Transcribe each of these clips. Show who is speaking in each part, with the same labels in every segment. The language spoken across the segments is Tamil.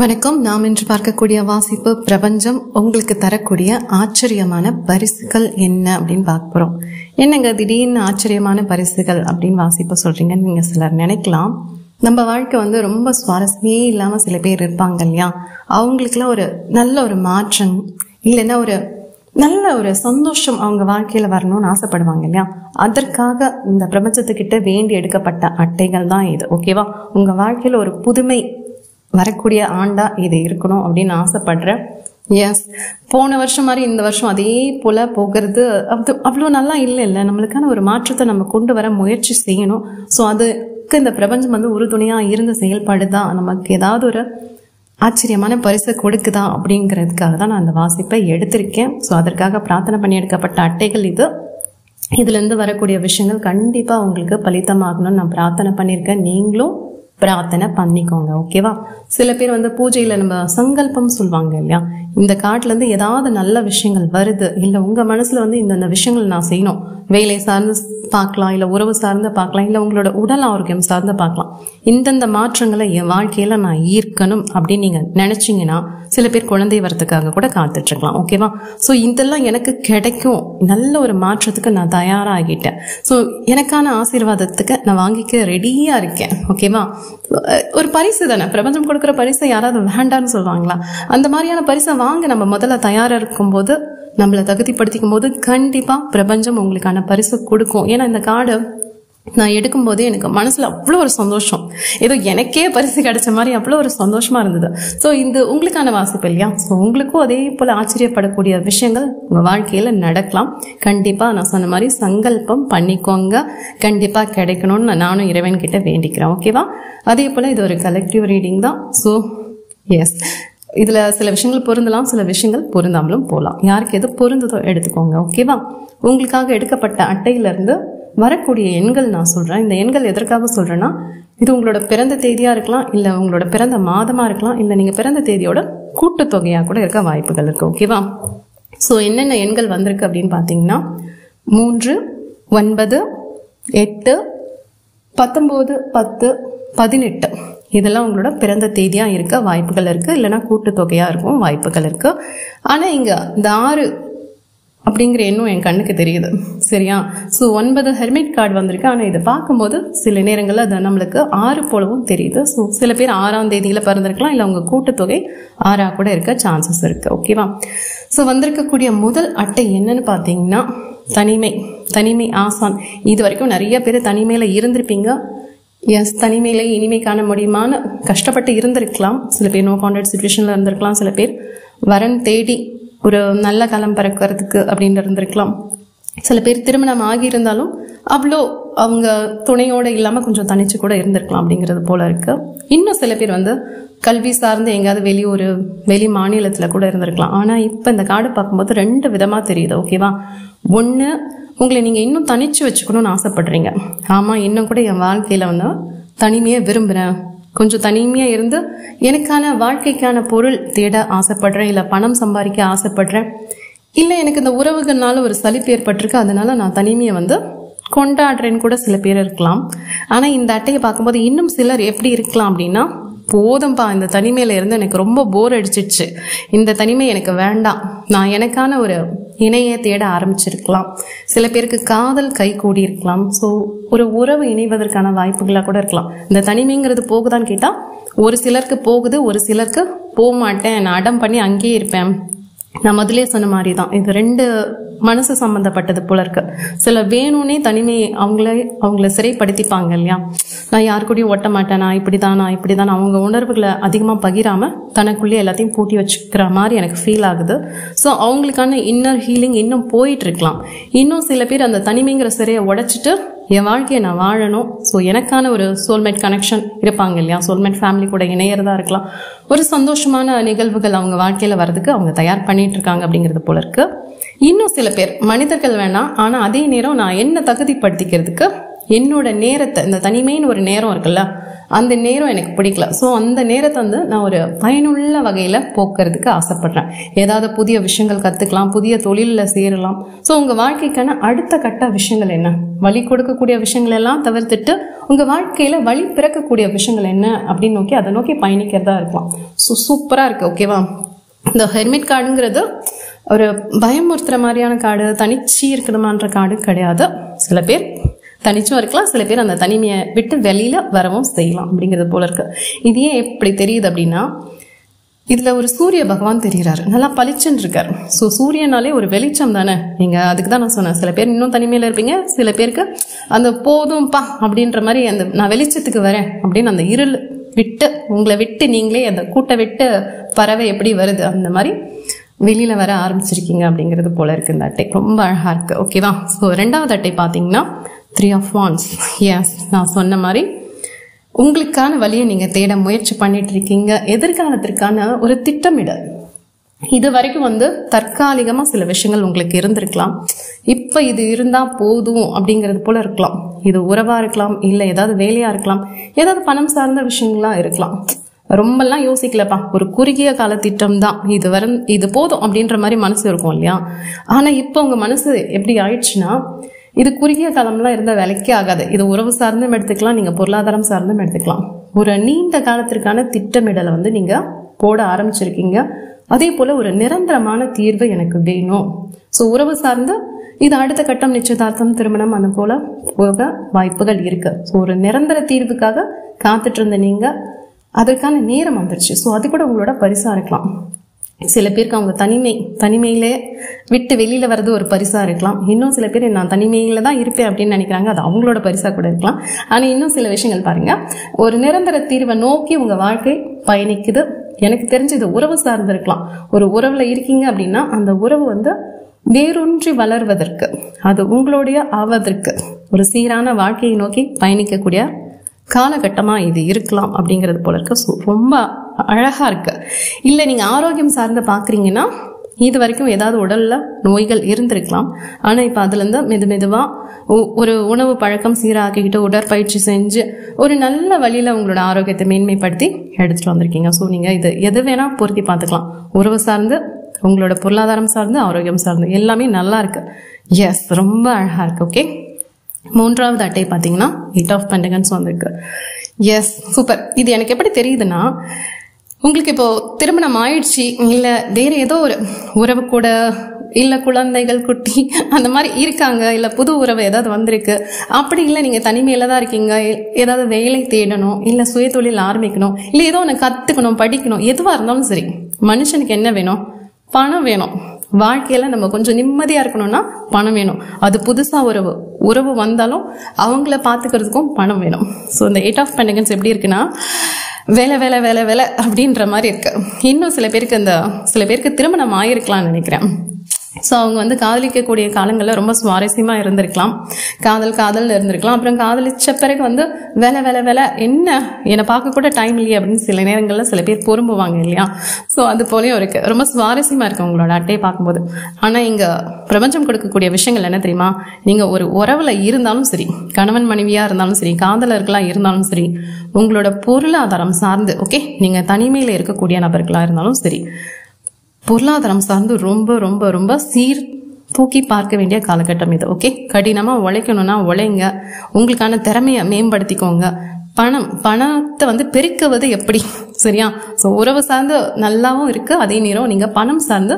Speaker 1: வணக்கம். நாம் இன்று பார்க்கக்கூடிய வாசிப்பு பிரபஞ்சம் உங்களுக்கு தரக்கூடிய ஆச்சரியமான பரிசுகள் என்ன அப்படின்னு பார்க்க போறோம். என்னங்க திடீர்னு ஆச்சரியமான பரிசுகள் அப்படின்னு வாசிப்பு சொல்றீங்கன்னு நீங்க சிலர் நினைக்கலாம். நம்ம வாழ்க்கை ரொம்ப சுவாரஸ்யமே இல்லாம சில பேர் இருப்பாங்க இல்லையா? அவங்களுக்குலாம் ஒரு நல்ல ஒரு மாற்றம் இல்லைன்னா ஒரு நல்ல ஒரு சந்தோஷம் அவங்க வாழ்க்கையில வரணும்னு ஆசைப்படுவாங்க இல்லையா? அதற்காக இந்த பிரபஞ்சத்துக்கிட்ட வேண்டி எடுக்கப்பட்ட அட்டைகள் தான் இது. ஓகேவா? உங்க வாழ்க்கையில ஒரு புதுமை வரக்கூடிய ஆண்டா இது இருக்கணும் அப்படின்னு ஆசைப்படுறேன். எஸ், போன வருஷம் மாதிரி இந்த வருஷம் அதே போல போகிறது அவ்வளோ நல்லா இல்லை. நம்மளுக்கான ஒரு மாற்றத்தை நம்ம கொண்டு வர முயற்சி செய்யணும். ஸோ அதுக்கு இந்த பிரபஞ்சம் உறுதுணையா இருந்து செயல்படுதா, நமக்கு ஏதாவது ஒரு ஆச்சரியமான பரிசை கொடுக்குதா அப்படிங்கிறதுக்காக தான் நான் அந்த வாசிப்பை எடுத்திருக்கேன். ஸோ அதற்காக பிரார்த்தனை பண்ணி எடுக்கப்பட்ட அட்டைகள் இது. இதுலேருந்து வரக்கூடிய விஷயங்கள் கண்டிப்பாக உங்களுக்கு பலிதமாகணும்னு நான் பிரார்த்தனை பண்ணியிருக்கேன். நீங்களும் பிரார்த்தனை பண்ணிக்கோங்க. ஓகேவா? சில பேர் பூஜையில நம்ம சங்கல்பம் சொல்லுவாங்க இல்லையா? இந்த காட்டுலேருந்து ஏதாவது நல்ல விஷயங்கள் வருது, இல்லை உங்க மனசுல இந்த விஷயங்கள் நான் செய்யணும், வேலை சார்ந்து பார்க்கலாம், இல்லை உறவு சார்ந்து பார்க்கலாம், இல்லை உங்களோட உடல் ஆரோக்கியம் சார்ந்து பார்க்கலாம். இந்தந்த மாற்றங்களை என் வாழ்க்கையில நான் ஈர்க்கணும் அப்படின்னு நீங்க நினைச்சீங்கன்னா சில பேர் குழந்தை வரத்துக்காக கூட காத்துட்டு இருக்கலாம். ஓகேவா? ஸோ இதெல்லாம் எனக்கு கிடைக்கும், நல்ல ஒரு மாற்றத்துக்கு நான் தயாராகிட்டேன், ஸோ எனக்கான ஆசீர்வாதத்துக்கு நான் வாங்கிக்க ரெடியா இருக்கேன். ஓகேவா? ஒரு பரிசு தானே, பிரபஞ்சம் கொடுக்குற பரிசை யாராவது வேண்டான்னு சொல்லுவாங்களா? அந்த மாதிரியான பரிசை வாங்க நம்ம முதல்ல தயாரா இருக்கும்போது, நம்மளை தகுதிப்படுத்திக்கும் போது கண்டிப்பா பிரபஞ்சம் உங்களுக்கான பரிசு கொடுக்கும். ஏன்னா இந்த கார்டு நான் எடுக்கும் போதே எனக்கு மனசுல அவ்வளோ ஒரு சந்தோஷம், ஏதோ எனக்கே பரிசு கிடைச்ச மாதிரி அவ்வளோ ஒரு சந்தோஷமா இருந்தது. ஸோ இது உங்களுக்கான வாசிப்பு இல்லையா? ஸோ உங்களுக்கும் அதே போல ஆச்சரியப்படக்கூடிய விஷயங்கள் உங்க வாழ்க்கையில நடக்கலாம். கண்டிப்பா நான் சொன்ன மாதிரி சங்கல்பம் பண்ணிக்கோங்க, கண்டிப்பா கிடைக்கணும்னு நானும் இறைவன் கிட்ட வேண்டிக்கிறேன். ஓகேவா? அதே போல இது ஒரு கலெக்டிவ் ரீடிங் தான். ஸோ எஸ், இதுல சில விஷயங்கள் பொருந்தலாம், சில விஷயங்கள் பொருந்தாமலும் போகலாம். யாருக்கு எது பொருந்ததோ எடுத்துக்கோங்க. ஓகேவா? உங்களுக்காக எடுக்கப்பட்ட அட்டையிலிருந்து வரக்கூடிய எண்கள் நான் சொல்றேன். இந்த எண்கள் எதற்காக சொல்றேன்னா, இது உங்களோட பிறந்த தேதியா இருக்கலாம், இல்ல உங்களோட பிறந்த மாதமா இருக்கலாம், இல்ல நீங்க பிறந்த தேதியோட கூட்டுத்தொகையா கூட இருக்க வாய்ப்புகள் இருக்கு. ஓகேவா? ஸோ என்னென்ன எண்கள் வந்திருக்கு அப்படின்னு பாத்தீங்கன்னா 3, 9, 8, 19, 10, 18 இதெல்லாம் உங்களோட பிறந்த தேதியா இருக்க வாய்ப்புகள் இருக்கு, இல்லைன்னா கூட்டுத்தொகையா இருக்கும் வாய்ப்புகள் இருக்கு. ஆனா இங்க இந்த 6 அப்படிங்கிற எண்ணம் என் கண்ணுக்கு தெரியுது. சரியா? ஸோ 9 ஹெர்மிட் கார்டு வந்திருக்கு. ஆனால் இதை பார்க்கும்போது சில நேரங்களில் அது நம்மளுக்கு 6 போலவும் தெரியுது. ஸோ சில பேர் 6ஆம் தேதியில பிறந்திருக்கலாம், இல்லை உங்க கூட்டுத்தொகை 6ஆ கூட இருக்க சான்சஸ் இருக்கு. ஓகேவா? ஸோ வந்திருக்கக்கூடிய முதல் அட்டை என்னன்னு பார்த்தீங்கன்னா தனிமை ஆசான். இது வரைக்கும் நிறைய பேர் தனிமையில இருந்திருப்பீங்க. எஸ், தனிமையில இனிமை காண முடியுமான்னு கஷ்டப்பட்டு இருந்திருக்கலாம். சில பேர் நோ கான்டாக்ட் சிச்சுவேஷன்ல இருந்திருக்கலாம். சில பேர் வரன் தேடி ஒரு நல்ல காலம் பிறக்கிறதுக்கு அப்படின்னு இருந்திருக்கலாம். சில பேர் திருமணம் ஆகியிருந்தாலும் அவ்வளோ அவங்க துணையோட இல்லாம கொஞ்சம் தனிச்சு கூட இருந்திருக்கலாம் அப்படிங்கிறது போல இருக்கு. இன்னும் சில பேர் கல்வி சார்ந்து எங்கேயாவது வெளி மாநிலத்துல கூட இருந்திருக்கலாம். ஆனா இப்ப இந்த கார்டு பார்க்கும்போது 2 விதமா தெரியுது. ஓகேவா? ஒண்ணு, உங்களை நீங்க இன்னும் தனிச்சு வச்சுக்கணும்னு ஆசைப்படுறீங்க. ஆமா, இன்னும் கூட என் வாழ்க்கையில தனிமையை விரும்புறேன், கொஞ்சம் தனிமையா இருந்து எனக்கான வாழ்க்கைக்கான பொருள் தேட ஆசைப்படுறேன், இல்ல பணம் சம்பாதிக்க ஆசைப்படுறேன், இல்ல எனக்கு இந்த உறவுகள்னால ஒரு சலிப்பு ஏற்பட்டிருக்கு, அதனால நான் தனிமையை கொண்டாடுறேன்னு கூட சில பேர் இருக்கலாம். ஆனா இந்த அட்டையை பார்க்கும்போது இன்னும் சிலர் எப்படி இருக்கலாம் அப்படின்னா, போதும்பா, இந்த தனிமையில இருந்து எனக்கு ரொம்ப போர் அடிச்சிடுச்சு, இந்த தனிமை எனக்கு வேண்டாம், நான் எனக்கான ஒரு இணையை தேட ஆரம்பிச்சிருக்கலாம். சில பேருக்கு காதல் கை கூடி இருக்கலாம். ஸோ ஒரு உறவு இணைவதற்கான வாய்ப்புகளாக கூட இருக்கலாம். இந்த தனிமைங்கிறது போகுதான்னு கேட்டா ஒரு சிலருக்கு போகுது, ஒரு சிலருக்கு போக மாட்டேன், நான் அடம் பண்ணி அங்கேயே இருப்பேன். நான் முதலே சொன்ன மாதிரி தான், இது 2 மனசு சம்பந்தப்பட்டது போல இருக்கு. சில வேணும்னே தனிமையை அவங்கள சிறைப்படுத்திப்பாங்க இல்லையா? நான் யாரு கூடயும் ஒட்ட மாட்டேன், நான் இப்படிதான் அவங்க உணர்வுகளை அதிகமா பகிராம தனக்குள்ளேயே எல்லாத்தையும் பூட்டி வச்சுக்கிற மாதிரி எனக்கு ஃபீல் ஆகுது. ஸோ அவங்களுக்கான இன்னர் ஹீலிங் இன்னும் போயிட்டு இருக்கலாம். இன்னும் சில பேர் அந்த தனிமைங்கிற சிறையை உடைச்சிட்டு என் வாழ்க்கையை நான் வாழணும், ஸோ எனக்கான ஒரு சோல்மேட் கனெக்ஷன் இருப்பாங்க இல்லையா? சோல்மேட் ஃபேமிலி கூட இணையறதா இருக்கலாம். ஒரு சந்தோஷமான நிகழ்வுகள் அவங்க வாழ்க்கையில வர்றதுக்கு அவங்க தயார் பண்ணிட்டு இருக்காங்க அப்படிங்கிறது போல இருக்கு. இன்னும் சில பேர் மனிதர்கள் வேணாம், ஆனா அதே நேரம் நான் என்ன தகுதிப்படுத்திக்கிறதுக்கு என்னோட நேரத்தை, இந்த தனிமைன்னு ஒரு நேரம் இருக்குல்ல, அந்த நேரம் எனக்கு பிடிக்கல. ஸோ அந்த நேரத்தை வந்து நான் ஒரு பயனுள்ள வகையில் போக்குறதுக்கு ஆசைப்படுறேன். ஏதாவது புதிய விஷயங்கள் கற்றுக்கலாம், புதிய தொழிலில் சேரலாம். ஸோ உங்கள் வாழ்க்கைக்கான அடுத்த கட்ட விஷயங்கள் என்ன, வழி கொடுக்கக்கூடிய விஷயங்கள் எல்லாம் தவிர்த்துட்டு உங்கள் வாழ்க்கையில் வழி பிறக்கக்கூடிய விஷயங்கள் என்ன அப்படின்னு நோக்கி அதை நோக்கி பயணிக்கிறதா இருக்கலாம். ஸோ சூப்பராக இருக்குது. ஓகேவா? இந்த ஹெர்மிட் கார்டுங்கிறது ஒரு பயமுறுத்துற மாதிரியான காடு, தனிச்சு இருக்கணுமான்ற காடு கிடையாது. சில பேர் தனிச்சும் இருக்கலாம், சில பேர் அந்த தனிமையை விட்டு வெளியில வரவும் செய்யலாம் அப்படிங்கிறது போல இருக்கு. இது ஏன் எப்படி தெரியுது அப்படின்னா, இதுல ஒரு சூரிய பகவான் தெரிகிறாரு, நல்லா பளிச்சுன்னு இருக்காரு. ஸோ சூரியனாலே ஒரு வெளிச்சம் தானே. நீங்க அதுக்கு தான் நான் சொன்னேன், சில பேர் இன்னும் தனிமையில இருப்பீங்க, சில பேருக்கு அந்த போதும்பா அப்படின்ற மாதிரி அந்த நான் வெளிச்சத்துக்கு வரேன் அப்படின்னு அந்த இருள் விட்டு உங்களை விட்டு நீங்களே அந்த கூட்டை விட்டு பறவை எப்படி வருது அந்த மாதிரி வெளியில வர ஆரம்பிச்சிருக்கீங்க அப்படிங்கிறது போல இருக்கு. இந்த அட்டை ரொம்ப அழகா இருக்கு. ஓகேவா? ஸோ 2வது அட்டை பார்த்தீங்கன்னா 3 of Wands. எஸ், நான் சொன்ன மாதிரி உங்களுக்கான வழியை நீங்க தேட முயற்சி பண்ணிட்டு இருக்கீங்க. எதிர்காலத்திற்கான ஒரு திட்டமிடல். இது வரைக்கும் வந்து தற்காலிகமா சில விஷயங்கள் உங்களுக்கு இருந்திருக்கலாம். இப்ப இது இருந்தா போதும் அப்படிங்கிறது போல இருக்கலாம். இது உறவா இருக்கலாம், இல்லை ஏதாவது வேலையா இருக்கலாம், ஏதாவது பணம் சார்ந்த விஷயங்களா இருக்கலாம். ரொம்பலாம் யோசிக்கலப்பா, ஒரு குறுகிய கால திட்டம் தான், இது போதும் அப்படின்ற மாதிரி மனசு இருக்கும் இல்லையா? ஆனா இப்போ உங்க மனசு எப்படி ஆயிடுச்சுன்னா, இது குறுகிய காலம்லாம் இருந்த வேலைக்கே ஆகாது. இது உறவு சார்ந்தும் எடுத்துக்கலாம், நீங்க பொருளாதாரம் சார்ந்தும் எடுத்துக்கலாம். ஒரு நீண்ட காலத்திற்கான திட்டமிடலை வந்து நீங்க போட ஆரம்பிச்சிருக்கீங்க. அதே போல ஒரு நிரந்தரமான தீர்வு எனக்கு வேணும். ஸோ உறவு சார்ந்து இது அடுத்த கட்டம் நிச்சயதார்த்தம், திருமணம், அது போல போக வாய்ப்புகள் இருக்கு. ஸோ ஒரு நிரந்தர தீர்வுக்காக காத்துட்டு இருந்த நீங்க அதற்கான நேரம் வந்துருச்சு. ஸோ அது கூட உங்களோட பரிசா இருக்கலாம். சில பேருக்கு அவங்க தனிமையிலே விட்டு வெளியில வர்றது ஒரு பரிசா இருக்கலாம். இன்னும் சில பேர் நான் தனிமையில தான் இருப்பேன் அப்படின்னு நினைக்கிறாங்க, அது அவங்களோட பரிசா கூட இருக்கலாம். ஆனா இன்னும் சில விஷயங்கள் பாருங்க, ஒரு நிரந்தர தீர்வை நோக்கி உங்க வாழ்க்கை பயணிக்குது. எனக்கு தெரிஞ்சு இது உறவு சார்ந்து இருக்கலாம். ஒரு உறவுல இருக்கீங்க அப்படின்னா அந்த உறவு வந்து வேரூன்றி வளர்வதற்கு, அது உங்களுடைய ஆவதற்கு, ஒரு சீரான வாழ்க்கையை நோக்கி பயணிக்கக்கூடிய காலகட்டமா இது இருக்கலாம் அப்படிங்கிறது போல இருக்கு. ரொம்ப அழகா இருக்கு. இல்ல நீங்க ஆரோக்கியம் சார்ந்த பாக்குறீங்கன்னா, இது வரைக்கும் ஏதாவது உடல்ல நோய்கள் இருந்திருக்கலாம். ஆனா இப்ப அதுல இருந்து மெதுவா ஒரு உணவு பழக்கம் சீராக்கிக்கிட்டு உடற்பயிற்சி செஞ்சு ஒரு நல்ல வழியில உங்களோட ஆரோக்கியத்தை மேன்மைப்படுத்தி எடுத்துட்டு வந்திருக்கீங்க. ஸோ நீங்க இது எது வேணா பொருத்தி பார்த்துக்கலாம். உறவு சார்ந்து, உங்களோட பொருளாதாரம் சார்ந்து, ஆரோக்கியம் சார்ந்து எல்லாமே நல்லா இருக்கு. எஸ், ரொம்ப அழகா இருக்கு. ஓகே, 3வது அட்டை பார்த்தீங்கன்னா 8 of Pentacles வந்திருக்கு. Yes, super. இது எனக்கு எப்படி தெரியுதுன்னா, உங்களுக்கு இப்போ திருமணம் ஆயிடுச்சு, இல்லை வேற ஏதோ ஒரு உறவு கூட, இல்லை குழந்தைகள் குட்டி அந்த மாதிரி இருக்காங்க, இல்லை புது உறவு ஏதாவது வந்திருக்கு, அப்படி இல்லை நீங்கள் தனிமையில தான் இருக்கீங்க, ஏதாவது வேலை தேடணும், இல்லை சுய தொழில் ஆரம்பிக்கணும், இல்லை ஏதோ ஒன்று கற்றுக்கணும், படிக்கணும், எதுவாக இருந்தாலும் சரி, மனுஷனுக்கு என்ன வேணும்? பணம் வேணும். வாழ்க்கையில நம்ம கொஞ்சம் நிம்மதியா இருக்கணும்னா பணம் வேணும். அது புதுசா ஒரு உறவு வந்தாலும் அவங்கள பாத்துக்கிறதுக்கும் பணம் வேணும். ஸோ இந்த 8 of Pentacles எப்படி இருக்குன்னா, வேலை வேலை வேலை வேலை அப்படின்ற மாதிரி இருக்கு. இன்னும் சில பேருக்கு திருமணம் ஆயிருக்கலாம்னு நினைக்கிறேன். ஸோ அவங்க வந்து காதலிக்கக்கூடிய காலங்களில் ரொம்ப சுவாரஸ்யமாக இருந்திருக்கலாம், காதல் இருந்திருக்கலாம். அப்புறம் காதலிச்ச பிறகு வந்து வேலை வேலை வேலை என்னை பார்க்க கூட டைம் இல்லையே அப்படின்னு சில நேரங்களில் சில பேர் பொறும்புவாங்க இல்லையா? ஸோ அது போலயும் இருக்கு. ரொம்ப சுவாரஸ்யமாக இருக்கு உங்களோட அட்டையை பார்க்கும்போது. ஆனால் இங்கே பிரபஞ்சம் கொடுக்கக்கூடிய விஷயங்கள் என்ன தெரியுமா? நீங்கள் ஒரு உறவில் இருந்தாலும் சரி, கணவன் மனைவியாக இருந்தாலும் சரி, காதலர்களாக இருந்தாலும் சரி, உங்களோட பொருளாதாரம் சார்ந்து, ஓகே, நீங்கள் தனிமையில் இருக்கக்கூடிய நபர்களாக இருந்தாலும் சரி, பொருளாதாரம் சார்ந்து ரொம்ப ரொம்ப ரொம்ப தூக்கி பார்க்க வேண்டிய காலகட்டம் இது. ஓகே, கடினமா உழைக்கணும்னா உழைங்க, உங்களுக்கான திறமையை மேம்படுத்திக்கோங்க. பணத்தை வந்து பெருக்குவது எப்படி, சரியா? ஸோ உறவு சார்ந்து நல்லாவும் இருக்கு, அதே நேரம் நீங்க பணம் சார்ந்து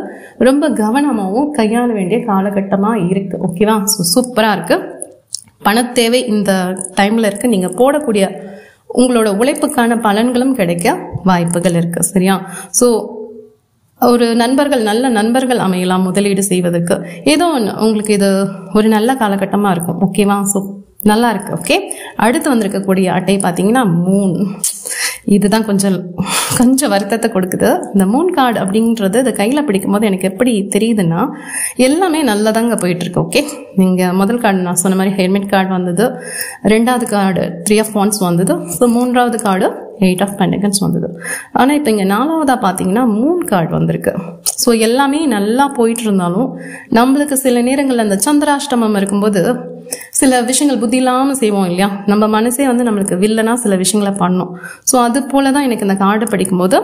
Speaker 1: ரொம்ப கவனமாகவும் கையாள வேண்டிய காலகட்டமா இருக்கு. ஓகேவா? ஸோ சூப்பரா இருக்கு. பணத்தேவை இந்த டைம்ல இருக்கு. நீங்க போடக்கூடிய உங்களோட உழைப்புக்கான பலன்களும் கிடைக்க வாய்ப்புகள் இருக்கு, சரியா? ஸோ ஒரு நல்ல நண்பர்கள் அமையலாம் முதலீடு செய்வதற்கு. ஏதோ உங்களுக்கு இது ஒரு நல்ல காலகட்டமா இருக்கும். ஓகேவா? ஸோ நல்லா இருக்கு. ஓகே, அடுத்து வந்திருக்கக்கூடிய அட்டை பார்த்தீங்கன்னா 3. இதுதான் கொஞ்சம் கொஞ்சம் வருத்தத்தை கொடுக்குது. இந்த மூன் கார்டு அப்படின்றது இதை கையில் பிடிக்கும் போது எனக்கு எப்படி தெரியுதுன்னா எல்லாமே நல்லதாங்க போயிட்டுருக்கு. ஓகே, நீங்கள் முதல் கார்டு நான் சொன்ன மாதிரி ஹெர்மிட் கார்டு வந்தது, ரெண்டாவது கார்டு 3 of Wands வந்தது, ஸோ மூன்றாவது கார்டு 8 of Pentacles வந்தது. ஆனால் இப்போ இங்கே நாலாவதாக பார்த்தீங்கன்னா மூன் கார்டு வந்திருக்கு. ஸோ எல்லாமே நல்லா போயிட்டு இருந்தாலும் நம்மளுக்கு சில நேரங்களில் அந்த சந்திராஷ்டமம் இருக்கும்போது சில விஷயங்கள் புத்தி இல்லாமல் செய்வோம் இல்லையா, நம்ம மனசே வந்து நம்மளுக்கு வில்லனா சில விஷயங்களை பண்ணோம். ஸோ அது போல தான் எனக்கு இந்த கார்டை படிக்கும்போது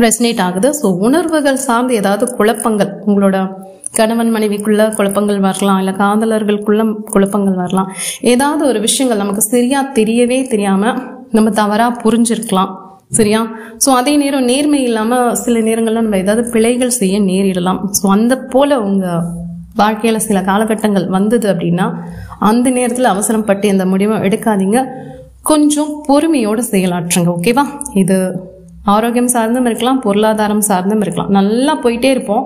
Speaker 1: ரெசனேட் ஆகுது. ஸோ உணர்வுகள் சார்ந்து ஏதாவது குழப்பங்கள், உங்களோட கணவன் மனைவிக்குள்ள குழப்பங்கள் வரலாம், இல்லை காதலர்களுக்குள்ள குழப்பங்கள் வரலாம், ஏதாவது ஒரு விஷயங்கள் நமக்கு சரியா தெரியவே தெரியாமல் நம்ம தவறாக புரிஞ்சிருக்கலாம். சரியா? ஸோ அதே நேரம் நேர்மை இல்லாமல் சில நேரங்களில் நம்ம ஏதாவது பிழைகள் செய்ய நேரிடலாம். ஸோ அந்த போல் உங்கள் வாழ்க்கையில் சில காலகட்டங்கள் வந்தது அப்படின்னா அந்த நேரத்தில் அவசரம் பட்டு இந்த முடிவை எடுக்காதீங்க. கொஞ்சம் பொறுமையோடு செயலாற்றுங்க. ஓகேவா? இது ஆரோக்கியம் சார்ந்தும் இருக்கலாம், பொருளாதாரம் சார்ந்தும் இருக்கலாம். நல்லா போயிட்டே இருப்போம்,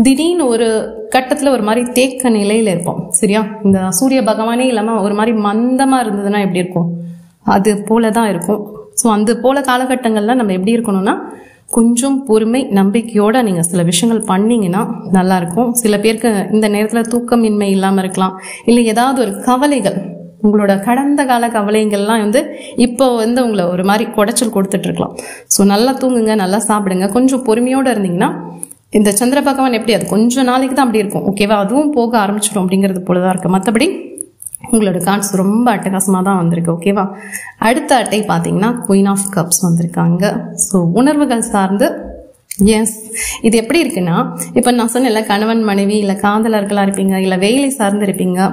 Speaker 1: திடீர்னு ஒரு கட்டத்தில் ஒரு மாதிரி தேக்க நிலையில் இருப்போம். சரியா? இந்த சூரிய பகவானே இல்லாமல் ஒரு மாதிரி மந்தமாக இருந்ததுன்னா எப்படி இருக்கும், அது போல தான் இருக்கும். ஸோ அந்த போல காலகட்டங்களில் நம்ம எப்படி இருக்கணும்னா கொஞ்சம் பொறுமை நம்பிக்கையோடு நீங்கள் சில விஷயங்கள் பண்ணிங்கன்னா நல்லாயிருக்கும். சில பேருக்கு இந்த நேரத்தில் தூக்கமின்மை இல்லாமல் இருக்கலாம், இல்லை ஏதாவது ஒரு கவலைகள், உங்களோட கடந்த கால கவலைகள்லாம் வந்து இப்போ வந்து உங்களை ஒரு மாதிரி குடைச்சல் கொடுத்துட்ருக்கலாம். ஸோ நல்லா தூங்குங்க, நல்லா சாப்பிடுங்க, கொஞ்சம் பொறுமையோடு இருந்தீங்கன்னா இந்த சந்திர பகவான் எப்படி அது கொஞ்சம் நாளைக்கு தான் அப்படி இருக்கும். ஓகேவா? அதுவும் போக ஆரம்பிச்சிடும் அப்படிங்கிறது போல தான் இருக்குது. மற்றபடி உங்களோட கார்ட்ஸ் ரொம்ப அட்டகாசமாக தான் வந்திருக்கு. ஓகேவா? அடுத்த அட்டை பார்த்தீங்கன்னா குயின் ஆஃப் கப்ஸ் வந்திருக்காங்க. ஸோ உணர்வுகள் சார்ந்து எஸ், இது எப்படி இருக்குன்னா இப்போ நான் சொன்னேன்ல, கணவன் மனைவி இல்லை காதலர்களாக இருப்பீங்க, இல்லை வேலை சார்ந்து இருப்பீங்க.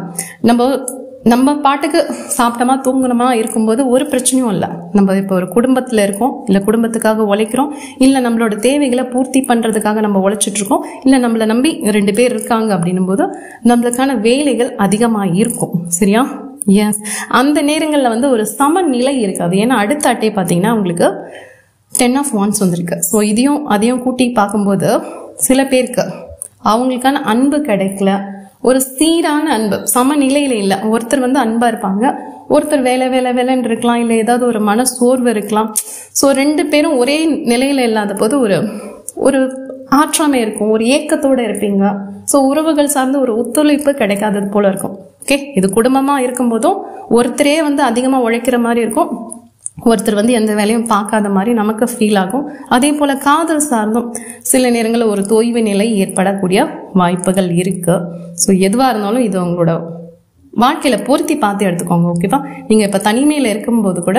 Speaker 1: நம்ம பாட்டுக்கு சாப்பிட்டோமா தூங்கணுமா இருக்கும்போது ஒரு பிரச்சனையும் இல்லை. நம்ம இப்போ ஒரு குடும்பத்தில் இருக்கோம், இல்லை குடும்பத்துக்காக உழைக்கிறோம், இல்லை நம்மளோட தேவைகளை பூர்த்தி பண்ணுறதுக்காக நம்ம உழைச்சிட்ருக்கோம், இல்லை நம்மளை நம்பி 2 பேர் இருக்காங்க அப்படின்னும் போது நம்மளுக்கான வேலைகள் அதிகமாக இருக்கும். சரியா? எஸ், அந்த நேரங்களில் வந்து ஒரு சமநிலை இருக்காது. ஏன்னா அடுத்த அட்டை பார்த்தீங்கன்னா உங்களுக்கு 10 of Wands வந்திருக்கு. ஸோ அதையும் கூட்டி பார்க்கும்போது சில பேருக்கு அவங்களுக்கான அன்பு கிடைக்கல, ஒரு சீரான அன்பு சமநிலையில் இல்லை. ஒருத்தர் வந்து அன்பாக இருப்பாங்க, ஒருத்தர் வேலைன்னு இருக்கலாம், இல்லை ஏதாவது ஒரு மன சோர்வு இருக்கலாம். ஸோ 2 பேரும் ஒரே நிலையில் இல்லாத போது ஒரு ஆற்றாமை இருக்கும், ஒரு ஏக்கத்தோடு இருப்பீங்க. ஸோ உறவுகள் சார்ந்து ஒரு ஒத்துழைப்பு கிடைக்காதது போல இருக்கும். ஓகே, இது குடும்பமாக இருக்கும்போதும் ஒருத்தரே வந்து அதிகமாக உழைக்கிற மாதிரி இருக்கும், ஒருத்தர் வந்து எந்த வேலையும் பார்க்காத மாதிரி நமக்கு ஃபீல் ஆகும். அதே போல் காதல் சார்ந்தும் சில நேரங்களில் ஒரு தொய்வு நிலை ஏற்படக்கூடிய வாய்ப்புகள் இருக்குது. ஸோ எதுவாக இருந்தாலும் இது உங்களோட வாழ்க்கையில் பொருத்தி பார்த்து எடுத்துக்கோங்க. ஓகேவா? நீங்கள் இப்போ தனிமையில் இருக்கும்போது கூட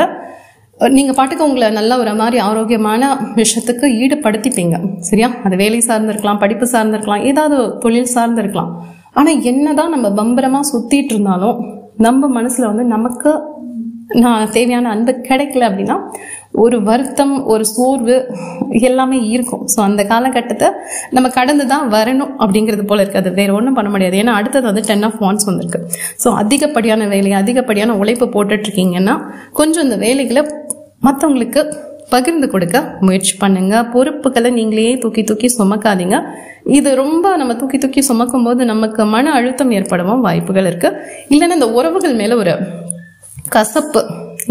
Speaker 1: நீங்கள் பாட்டுக்கு உங்களை நல்ல ஒரு மாதிரி ஆரோக்கியமான விஷயத்துக்கு ஈடுபடுத்திப்பீங்க. சரியா? அது வேலை சார்ந்து இருக்கலாம், படிப்பு சார்ந்து இருக்கலாம், ஏதாவது தொழில் சார்ந்து இருக்கலாம். ஆனால் என்னதான் நம்ம பம்பரமாக சுற்றிட்டு இருந்தாலும் நம்ம மனசில் வந்து நமக்கு தேவையான அன்பு கிடைக்கல அப்படின்னா ஒரு வருத்தம், ஒரு சோர்வு எல்லாமே இருக்கும். ஸோ அந்த காலகட்டத்தை நம்ம கடந்து தான் வரணும் அப்படிங்கிறது போல இருக்குது. அது வேறு ஒன்றும் பண்ண முடியாது. ஏன்னா அடுத்தது வந்து 10 of Wands வந்திருக்கு. ஸோ அதிகப்படியான வேலை, அதிகப்படியான உழைப்பு போட்டுட்ருக்கீங்கன்னா கொஞ்சம் இந்த வேலைகளை மற்றவங்களுக்கு பகிர்ந்து கொடுக்க முயற்சி பண்ணுங்க. பொறுப்புகளை நீங்களே தூக்கி சுமக்காதீங்க. இது ரொம்ப நம்ம தூக்கி சுமக்கும் போது நமக்கு மன அழுத்தம் ஏற்படவும் வாய்ப்புகள் இருக்குது. இல்லைன்னா இந்த உறவுகள் மேலே ஒரு கசப்பு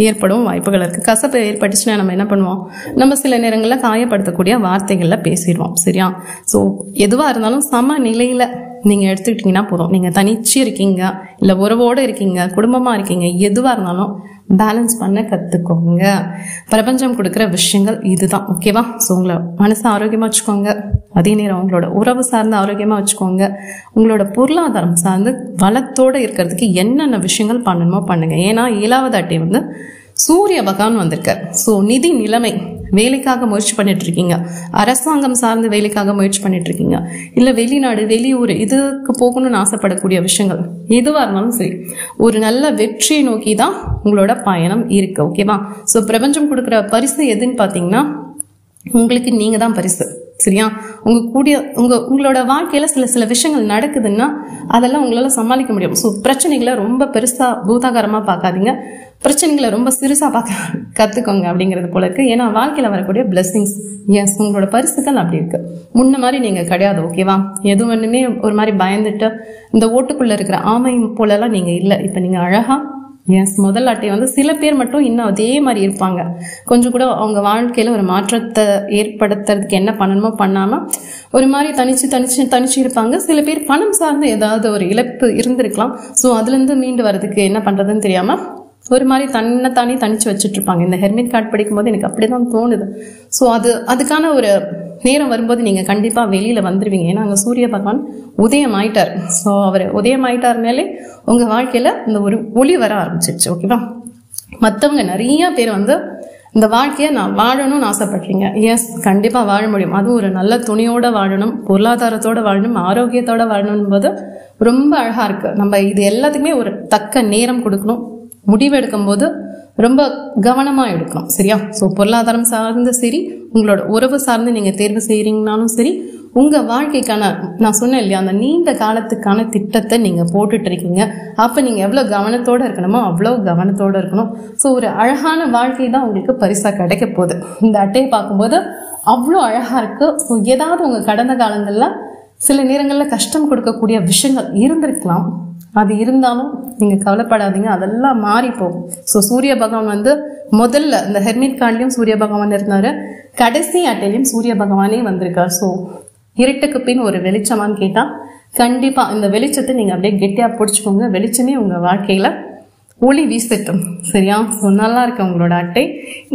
Speaker 1: ஏற்படும் வாய்ப்புகள் இருக்குது. கசப்பு ஏற்பட்டுச்சுன்னா நம்ம என்ன பண்ணுவோம், நம்ம சில நேரங்களில் காயப்படுத்தக்கூடிய வார்த்தைகளில் பேசிடுவோம். சரியா? ஸோ எதுவாக இருந்தாலும் சம நிலையில் நீங்கள் எடுத்துக்கிட்டிங்கன்னா போதும். நீங்கள் தனிச்சு இருக்கீங்க, இல்லை உறவோடு இருக்கீங்க, குடும்பமாக இருக்கீங்க, எதுவாக இருந்தாலும் பேலன்ஸ் பண்ண கற்றுக்கோங்க. பிரபஞ்சம் கொடுக்குற விஷயங்கள் இதுதான். ஓகேவா? ஸோ உங்களை மனசை ஆரோக்கியமாக வச்சுக்கோங்க, அதே நேரம் உங்களோட உறவு சார்ந்து ஆரோக்கியமாக வச்சுக்கோங்க. உங்களோட பொருளாதாரம் சார்ந்து வளத்தோடு இருக்கிறதுக்கு என்னென்ன விஷயங்கள் பண்ணணுமோ பண்ணுங்கள். ஏன்னா 7வது அட்டை வந்து சூரிய பகவான் வந்திருக்கார். ஸோ நிதி நிலைமை, வேலைக்காக முயற்சி பண்ணிட்டு இருக்கீங்க, அரசாங்கம் சார்ந்து வேலைக்காக முயற்சி பண்ணிட்டு இருக்கீங்க, இல்லை வெளிநாடு வெளியூர் இதுக்கு போகணும்னு ஆசைப்படக்கூடிய விஷயங்கள் எதுவாக இருந்தாலும் சரி, ஒரு நல்ல வெற்றியை நோக்கி தான் உங்களோட பயணம் இருக்கு. ஓகேவா? ஸோ பிரபஞ்சம் கொடுக்குற பரிசு எதுன்னு பார்த்தீங்கன்னா உங்களுக்கு நீங்கள் தான் பரிசு. சரியா? உங்களோட வாழ்க்கையில் சில விஷயங்கள் நடக்குதுன்னா அதெல்லாம் உங்களால் சமாளிக்க முடியும். ஸோ பிரச்சனைகளை ரொம்ப பெருசாக பூதாகாரமாக பார்க்காதீங்க, பிரச்சனைகளை ரொம்ப சிறுசாக பார்க்க கற்றுக்கோங்க அப்படிங்கிறது போல இருக்குது. ஏன்னா வாழ்க்கையில் வரக்கூடிய பிளெஸிங்ஸ், எஸ், உங்களோட பரிசுகள் அப்படி இருக்குது. முன்ன மாதிரி நீங்கள் கிடையாது. ஓகேவா? எது ஒன்றுமே ஒரு மாதிரி பயந்துட்டு இந்த ஓட்டுக்குள்ளே இருக்கிற ஆமை போலலாம் நீங்கள் இல்லை. இப்போ நீங்கள் அழகாக எஸ், முதல் அட்டை வந்து சில பேர் மட்டும் இன்னும் அதே மாதிரி இருப்பாங்க. கொஞ்சம் கூட அவங்க வாழ்க்கையில் ஒரு மாற்றத்தை ஏற்படுத்துறதுக்கு என்ன பண்ணணுமோ பண்ணாமல் ஒரு மாதிரி தனிச்சு இருப்பாங்க. சில பேர் பணம் சார்ந்து ஏதாவது ஒரு இழப்பு இருந்திருக்கலாம். ஸோ அதுலேருந்து மீண்டு வர்றதுக்கு என்ன பண்ணுறதுன்னு தெரியாமல் ஒரு மாதிரி தன்னைத்தானே தனிச்சு வச்சுட்டு இருப்பாங்க. இந்த ஹெர்மிட் கார்டு படிக்கும்போது எனக்கு அப்படி தான் தோணுது. ஸோ அதுக்கான ஒரு நேரம் வரும்போது நீங்கள் கண்டிப்பாக வெளியில் வந்துடுவீங்க. ஏன்னா அங்கே சூரிய பகவான் உதயம் ஆயிட்டார். ஸோ அவர் உதயம் ஆயிட்டார்னாலே உங்கள் வாழ்க்கையில் இந்த ஒரு ஒளி வர ஆரம்பிச்சிருச்சு. ஓகேவா? மற்றவங்க நிறைய பேர் வந்து இந்த வாழ்க்கையை நான் வாழணும்னு ஆசைப்படுறீங்க. எஸ், கண்டிப்பாக வாழ முடியும். அதுவும் ஒரு நல்ல துணியோடு வாழணும், பொருளாதாரத்தோடு வாழணும், ஆரோக்கியத்தோடு வாழணும் போது ரொம்ப அழகாக இருக்குது. நம்ம இது எல்லாத்துக்குமே ஒரு தக்க நேரம் கொடுக்கணும். முடிவு எடுக்கும் போது ரொம்ப கவனமாக எடுக்கணும். சரியா? ஸோ பொருளாதாரம் சார்ந்து சரி, உங்களோட உறவு சார்ந்து நீங்கள் தேர்வு செய்கிறீங்கனாலும் சரி, உங்கள் வாழ்க்கைக்கான நான் சொன்னேன் இல்லையா, அந்த நீண்ட காலத்துக்கான திட்டத்தை நீங்கள் போட்டுட்டு இருக்கீங்க. அப்போ நீங்கள் எவ்வளோ கவனத்தோடு இருக்கணுமோ அவ்வளோ கவனத்தோடு இருக்கணும். ஸோ ஒரு அழகான வாழ்க்கை தான் உங்களுக்கு பரிசாக கிடைக்க போகுது. இந்த அட்டையை பார்க்கும்போது அவ்வளோ அழகாக இருக்குது. ஸோ ஏதாவது உங்கள் கடந்த காலங்களில் சில நேரங்களில் கஷ்டம் கொடுக்கக்கூடிய விஷயங்கள் இருந்திருக்கலாம். அது இருந்தாலும் நீங்கள் கவலைப்படாதீங்க, அதெல்லாம் மாறி போகும். ஸோ சூரிய பகவான் வந்து முதல்ல இந்த ஹெர்மிட் கார்ட்லேயும் சூரிய பகவான் இருந்தார், கடைசி அட்டையிலையும் சூரிய பகவானே வந்திருக்கார். ஸோ இருட்டுக்கு பின் ஒரு வெளிச்சமானு கேட்டால் கண்டிப்பாக இந்த வெளிச்சத்தை நீங்கள் அப்படியே கெட்டியாக பிடிச்சிக்கோங்க. வெளிச்சமே உங்கள் வாழ்க்கையில் ஒளி வீசட்டும். சரியா? ஸோ நல்லா இருக்கு உங்களோட அட்டை.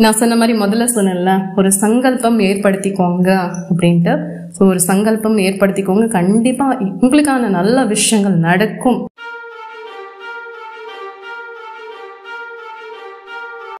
Speaker 1: நான் சொன்ன மாதிரி முதல்ல சொன்னேன்ல, ஒரு சங்கல்பம் ஏற்படுத்திக்கோங்க அப்படின்ட்டு. ஸோ ஒரு சங்கல்பம் ஏற்படுத்திக்கோங்க. கண்டிப்பாக உங்களுக்கான நல்ல விஷயங்கள் நடக்கும்.